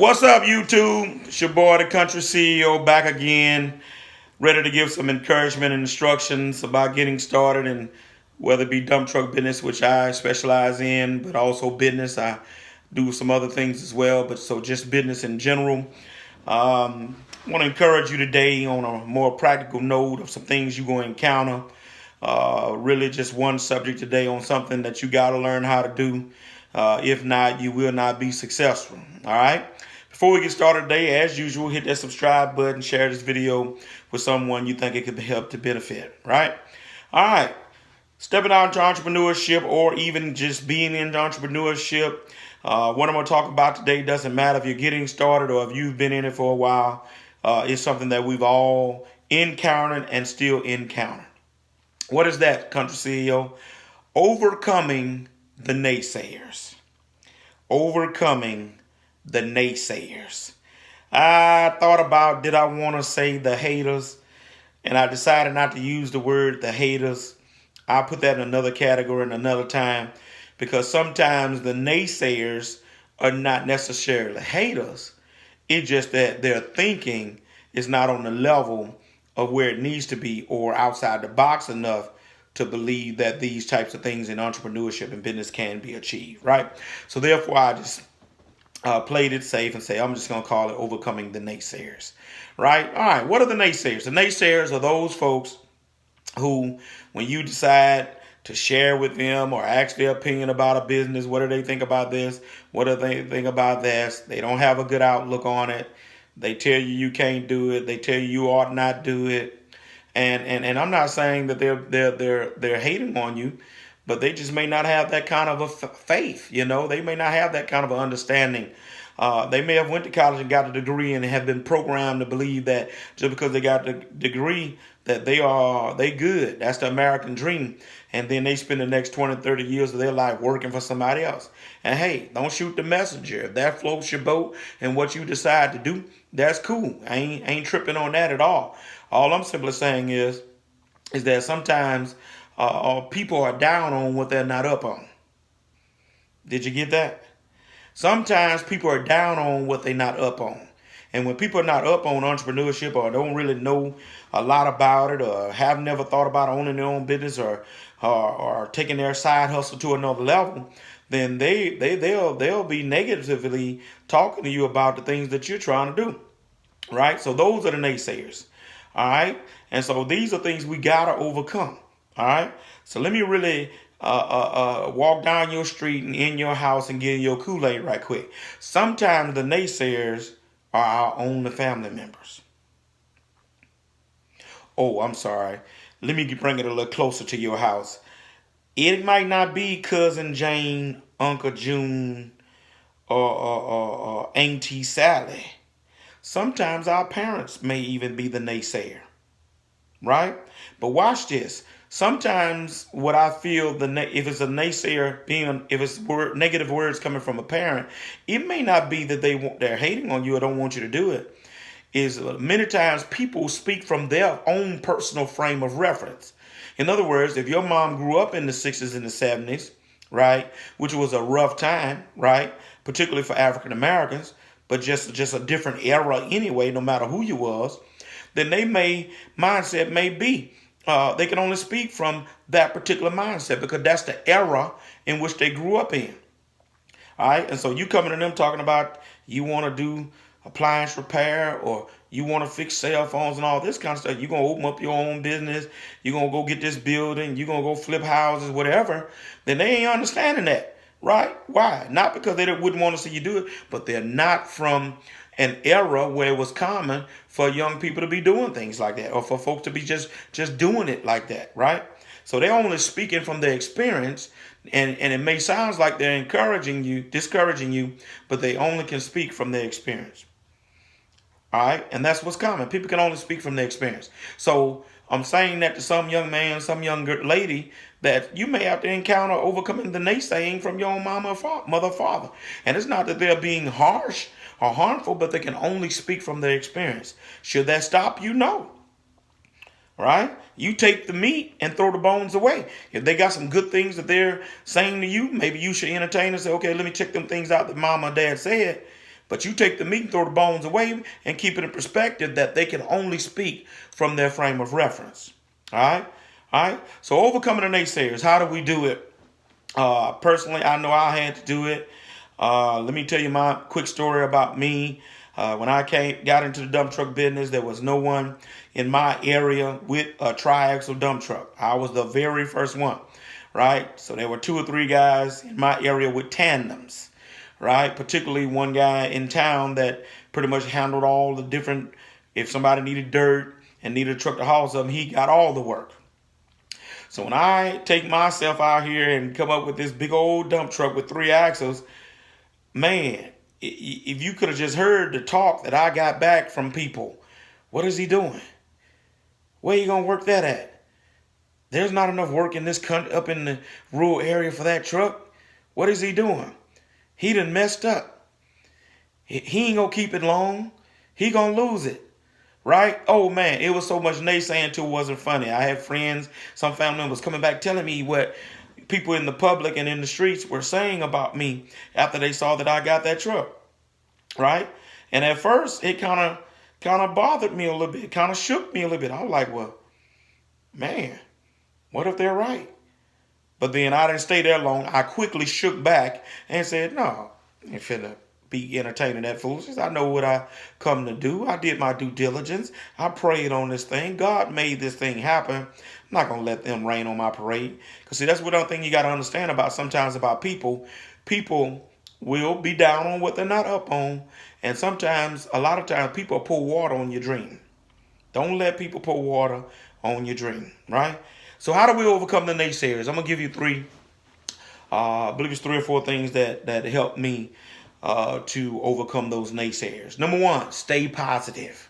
What's up, YouTube? It's your boy, the Country CEO, back again, ready to give some encouragement and instructions about getting started, and whether it be dump truck business, which I specialize in, but also business. I do some other things as well, but so just business in general. I want to encourage you today on a more practical note of some things you're going to encounter. Really just one subject today on something that you got to learn how to do. If not, you will not be successful. All right. Before we get started today, as usual, hit that subscribe button, share this video with someone you think it could help to benefit. Right. All right. Stepping out into entrepreneurship, or even just being in entrepreneurship. What I'm going to talk about today doesn't matter if you're getting started or if you've been in it for a while. It's something that we've all encountered and still encounter. What is that, Country CEO? Overcoming the naysayers. Overcoming the naysayers. I thought about, did I want to say the haters? And I decided not to use the word the haters. I'll put that in another category in another time, because sometimes the naysayers are not necessarily haters. It's just that their thinking is not on the level of where it needs to be, or outside the box enough to believe that these types of things in entrepreneurship and business can be achieved, right? So therefore, I just played it safe and say, I'm just going to call it Overcoming the Naysayers, right? All right, what are the naysayers? The naysayers are those folks who, when you decide to share with them or ask their opinion about a business, what do they think about this? What do they think about this? They don't have a good outlook on it. They tell you you can't do it. They tell you you ought not do it. And I'm not saying that they're hating on you, but they just may not have that kind of a faith. They may not have that kind of an understanding. They may have went to college and got a degree and have been programmed to believe that just because they got the degree that they good. That's the American dream. And then they spend the next 20, 30 years of their life working for somebody else. And hey, don't shoot the messenger. If that floats your boat and what you decide to do, that's cool. I ain't tripping on that at all. All I'm simply saying is that sometimes people are down on what they're not up on. Did you get that? Sometimes people are down on what they're not up on. And when people are not up on entrepreneurship, or don't really know a lot about it, or have never thought about owning their own business, or taking their side hustle to another level, then they'll be negatively talking to you about the things that you're trying to do. Right? So those are the naysayers. All right. And so these are things we gotta overcome. All right. So let me really walk down your street and in your house and get your Kool-Aid right quick. Sometimes the naysayers are our own family members. Oh, I'm sorry. Let me bring it a little closer to your house. It might not be Cousin Jane, Uncle June, or Auntie Sally. Sometimes our parents may even be the naysayer, right? But watch this. Sometimes what I feel, if it's a naysayer if it's negative words coming from a parent, it may not be that they're hating on you or don't want you to do it. Is many times people speak from their own personal frame of reference. In other words, if your mom grew up in the 60s and the 70s, right, which was a rough time, right, particularly for African Americans, but just a different era anyway, no matter who you was, then mindset may be, they can only speak from that particular mindset because that's the era in which they grew up in. All right. And so you coming to them talking about you want to do appliance repair, or you want to fix cell phones and all this kind of stuff. You're going to open up your own business. You're going to go get this building. You're going to go flip houses, whatever. Then they ain't understanding that. Right? Why? Not because they wouldn't want to see you do it, but they're not from an era where it was common for young people to be doing things like that, or for folks to be just doing it like that, right? So they're only speaking from their experience, and it may sound like they're discouraging you, but they only can speak from their experience. All right. And that's what's common. People can only speak from their experience. So I'm saying that to some young man, some young lady, that you may have to encounter overcoming the naysaying from your own mother, father. And it's not that they're being harsh or harmful, but they can only speak from their experience. Should that stop you? No. Right? You take the meat and throw the bones away. If they got some good things that they're saying to you, maybe you should entertain and say, okay, let me check them things out that mom or dad said. But you take the meat and throw the bones away and keep it in perspective that they can only speak from their frame of reference. All right? All right? So overcoming the naysayers, how do we do it? Personally, I know I had to do it. Let me tell you my quick story about me. When I got into the dump truck business, there was no one in my area with a triaxle dump truck. I was the very first one, right? So there were 2 or 3 guys in my area with tandems, right? Particularly one guy in town that pretty much handled all the different, if somebody needed dirt and needed a truck to haul something, he got all the work. So when I take myself out here and come up with this big old dump truck with 3 axles, man, if you could have just heard the talk that I got back from people, what is he doing? Where you gonna work that at? There's not enough work in this country, up in the rural area for that truck. What is he doing? He done messed up. He ain't gonna keep it long. He gonna lose it. Right? Oh man, it was so much naysaying till it wasn't funny. I had friends, some family members coming back telling me what people in the public and in the streets were saying about me after they saw that I got that truck. Right? And at first it kind of bothered me a little bit, kind of shook me a little bit. I was like, well, man, what if they're right? But then I didn't stay there long. I quickly shook back and said, no, I ain't finna be entertaining that foolishness. I know what I come to do. I did my due diligence. I prayed on this thing. God made this thing happen. I'm not going to let them rain on my parade. Because see, that's one thing you got to understand about sometimes about people. People will be down on what they're not up on. And sometimes, a lot of times, people pour water on your dream. Don't let people pour water on your dream, right? So how do we overcome the naysayers? I'm going to give you 3, I believe it's 3 or 4 things that helped me to overcome those naysayers. Number 1, stay positive.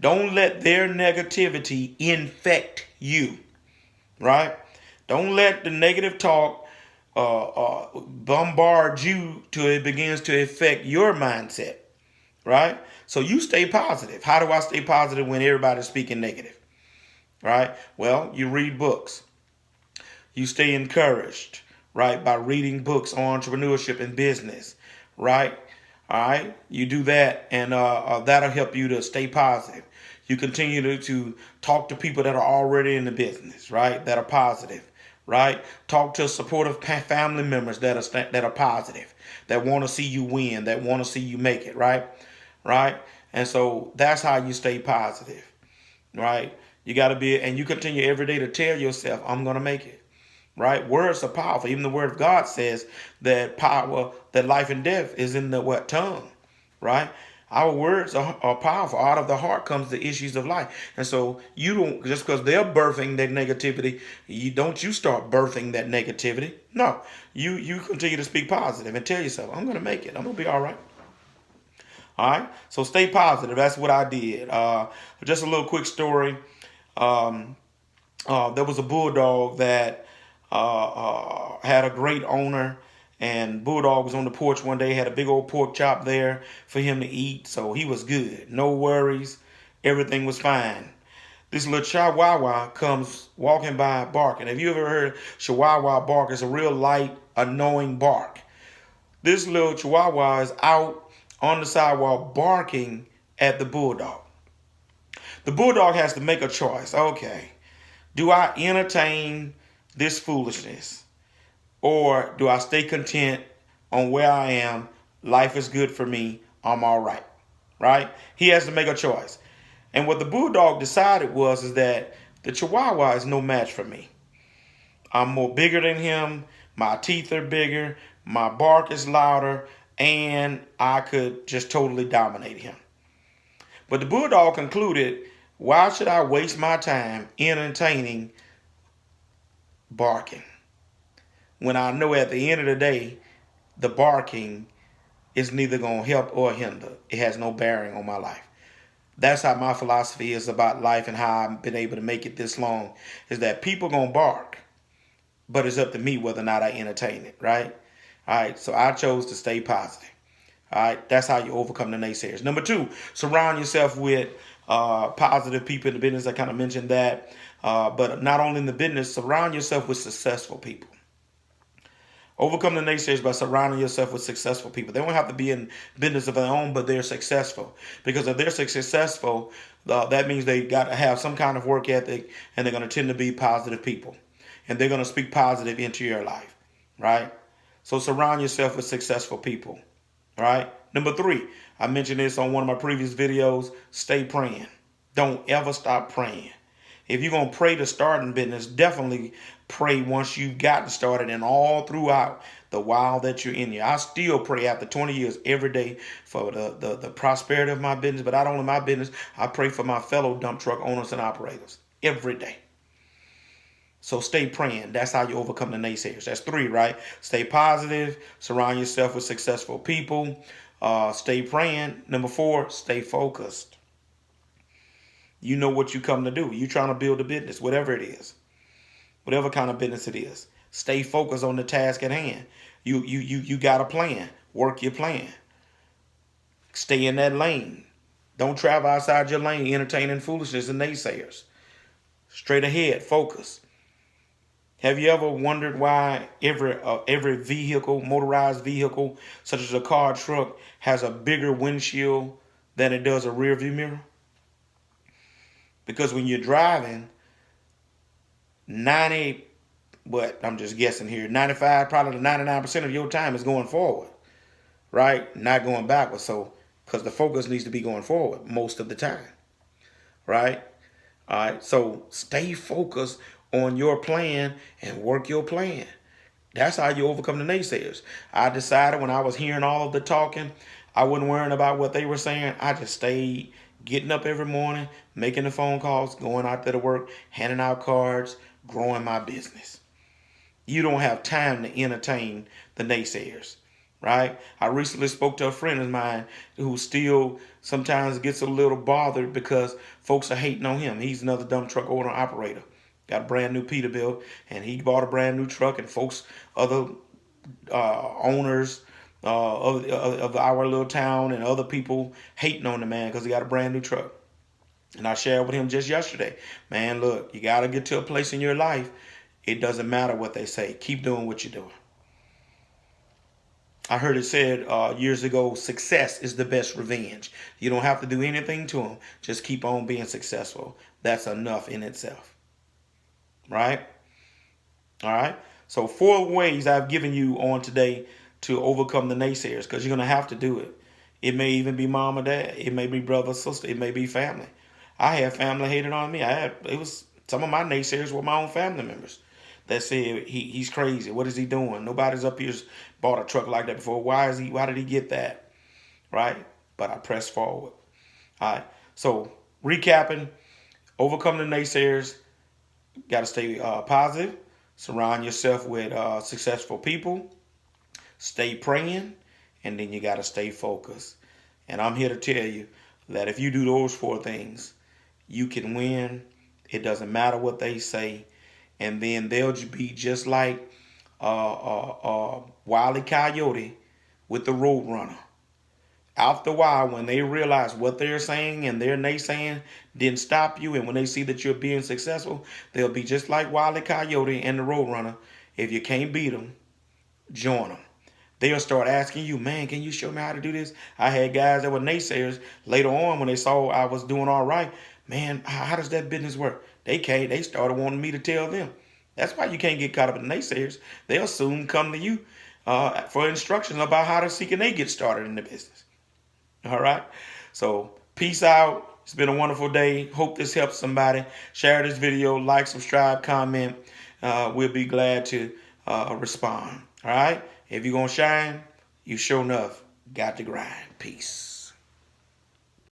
Don't let their negativity infect you, right? Don't let the negative talk bombard you till it begins to affect your mindset, right? So you stay positive. How do I stay positive when everybody's speaking negative, right? Well, you read books. You stay encouraged, right, by reading books on entrepreneurship and business. Right? All right. You do that, and that'll help you to stay positive. You continue to talk to people that are already in the business, right? That are positive, right? Talk to supportive family members that are positive, that want to see you win, that want to see you make it, right? Right? And so that's how you stay positive, right? You got to be, and you continue every day to tell yourself, I'm going to make it. Right? Words are powerful. Even the word of God says that power, that life and death is in the tongue. Right? Our words are powerful. Out of the heart comes the issues of life. And so you don't, just because they're birthing that negativity, you start birthing that negativity. No, you continue to speak positive and tell yourself, I'm going to make it. I'm going to be all right. All right. So stay positive. That's what I did. Just a little quick story. There was a bulldog that had a great owner, and Bulldog was on the porch one day, had a big old pork chop there for him to eat, so he was good. No worries. Everything was fine. This little Chihuahua comes walking by barking. Have you ever heard Chihuahua bark? It's a real light, annoying bark. This little Chihuahua is out on the sidewalk barking at the Bulldog. The Bulldog has to make a choice. Okay, do I entertain this foolishness, or do I stay content on where I am? Life is good for me. I'm all right. Right? He has to make a choice. And what the Bulldog decided is that the Chihuahua is no match for me. I'm more bigger than him. My teeth are bigger. My bark is louder. And I could just totally dominate him. But the Bulldog concluded, why should I waste my time entertaining barking when I know at the end of the day the barking is neither going to help or hinder? It has no bearing on my life. That's how my philosophy is about life, and how I've been able to make it this long, is that people going to bark, but it's up to me whether or not I entertain it, right? All right, so I chose to stay positive. All right, that's how you overcome the naysayers. Number 2, surround yourself with positive people in the business. I kind of mentioned that. But not only in the business, surround yourself with successful people. Overcome the naysayers by surrounding yourself with successful people. They don't have to be in business of their own, but they're successful. Because if they're successful, that means they got to have some kind of work ethic, and they're going to tend to be positive people. And they're going to speak positive into your life, right? So surround yourself with successful people, right? Number 3, I mentioned this on one of my previous videos, stay praying. Don't ever stop praying. If you're going to pray to start in business, definitely pray once you've gotten started and all throughout the while that you're in here. I still pray after 20 years every day for the prosperity of my business, but not only my business, I pray for my fellow dump truck owners and operators every day. So stay praying. That's how you overcome the naysayers. That's 3, right? Stay positive. Surround yourself with successful people. Stay praying. Number 4, stay focused. You know what you come to do. You're trying to build a business, whatever it is. Whatever kind of business it is. Stay focused on the task at hand. You got a plan. Work your plan. Stay in that lane. Don't travel outside your lane entertaining foolishness and naysayers. Straight ahead. Focus. Have you ever wondered why every vehicle, motorized vehicle, such as a car, truck, has a bigger windshield than it does a rear view mirror? Because when you're driving, I'm just guessing here, 95, probably 99% of your time is going forward, right? Not going backwards. So, because the focus needs to be going forward most of the time, right? All right. So stay focused on your plan and work your plan. That's how you overcome the naysayers. I decided when I was hearing all of the talking, I wasn't worrying about what they were saying. I just stayed getting up every morning, making the phone calls, going out there to work, handing out cards, growing my business. You don't have time to entertain the naysayers, right? I recently spoke to a friend of mine who still sometimes gets a little bothered because folks are hating on him. He's another dump truck owner operator. Got a brand new Peterbilt, and he bought a brand new truck, and folks, other owners of our little town and other people hating on the man because he got a brand new truck. And I shared with him just yesterday, man, look, you got to get to a place in your life. It doesn't matter what they say. Keep doing what you're doing. I heard it said years ago, success is the best revenge. You don't have to do anything to them. Just keep on being successful. That's enough in itself. Right? All right. So 4 ways I've given you on today to overcome the naysayers, because you're going to have to do it. It may even be mom or dad. It may be brother, sister. It may be family. I had family hated on me. It was some of my naysayers were my own family members that said he's crazy. What is he doing? Nobody's up here's bought a truck like that before. Why did he get that? Right? But I pressed forward. All right. So recapping, overcome the naysayers. Got to stay positive. Surround yourself with successful people. Stay praying. And then you got to stay focused. And I'm here to tell you that if you do those 4 things, you can win. It doesn't matter what they say. And then they'll be just like Wile E. Coyote with the Roadrunner. After a while, when they realize what they're saying and their naysaying didn't stop you, and when they see that you're being successful, they'll be just like Wile E. Coyote and the Roadrunner. If you can't beat them, join them. They'll start asking you, man, can you show me how to do this? I had guys that were naysayers later on when they saw I was doing all right. Man, how does that business work? They started wanting me to tell them. That's why you can't get caught up in the naysayers. They'll soon come to you for instructions about how to seek and they get started in the business. All right. So peace out. It's been a wonderful day. Hope this helps somebody. Share this video, like, subscribe, comment. We'll be glad to respond. All right. If you're going to shine, you sure enough got to grind. Peace.